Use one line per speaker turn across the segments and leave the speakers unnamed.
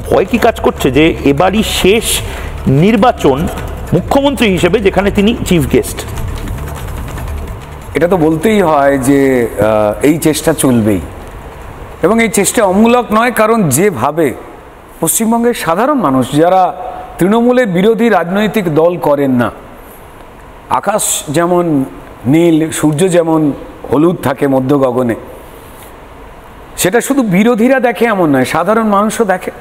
ভয় কি কাজ করছে যে এবারই শেষ নির্বাচন মুখ্যমন্ত্রী হিসেবে, যেখানে তিনি চিফ গেস্ট?
এটা তো বলতেই হয় যে এই চেষ্টা চলবেই, এবং এই চেষ্টা অমূলক নয়। কারণ যেভাবে পশ্চিমবঙ্গের সাধারণ মানুষ, যারা তৃণমূলের বিরোধী রাজনৈতিক দল করেন না, আকাশ যেমন নীল, সূর্য যেমন হলুদ থাকে মধ্য গগনে, সেটা শুধু বিরোধীরা দেখে এমন নয়, সাধারণ মানুষও দেখে।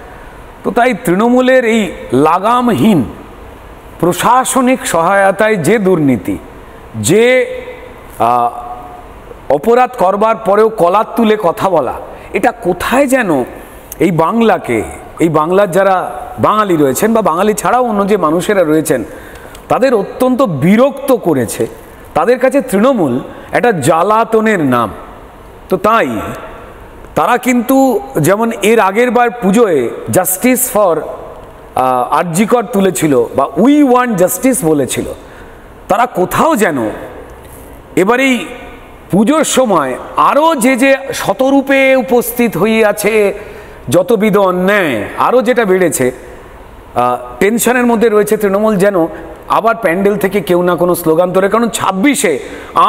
তো তাই তৃণমূলের এই লাগামহীন প্রশাসনিক সহায়তায় যে দুর্নীতি, যে অপরাধ করবার পরেও কলার তুলে কথা বলা, এটা কোথায় যেন এই বাংলাকে, এই বাংলার যারা বাঙালি রয়েছেন বা বাঙালি ছাড়াও অন্য যে মানুষেরা রয়েছেন, তাদের অত্যন্ত বিরক্ত করেছে। তাদের কাছে তৃণমূল একটা জ্বালাতনের নাম। তো তাই তারা কিন্তু যেমন এর আগের বার পুজোয় জাস্টিস ফর আরজিকর তুলেছিল বা উই ওয়ান্ট জাস্টিস বলেছিল, তারা কোথাও যেন এবার এই পুজোর সময় আরও যে যে শতরূপে উপস্থিত হইয়াছে যতবিধ অন্যায়, আরও যেটা বেড়েছে, টেনশনের মধ্যে রয়েছে তৃণমূল, যেন আবার প্যান্ডেল থেকে কেউ না কোনো স্লোগান তোলে। কারণ 26-এ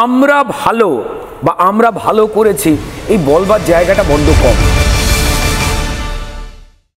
আমরা ভালো বা আমরা ভালো করেছি এই বলবার জায়গাটা বড্ড কম।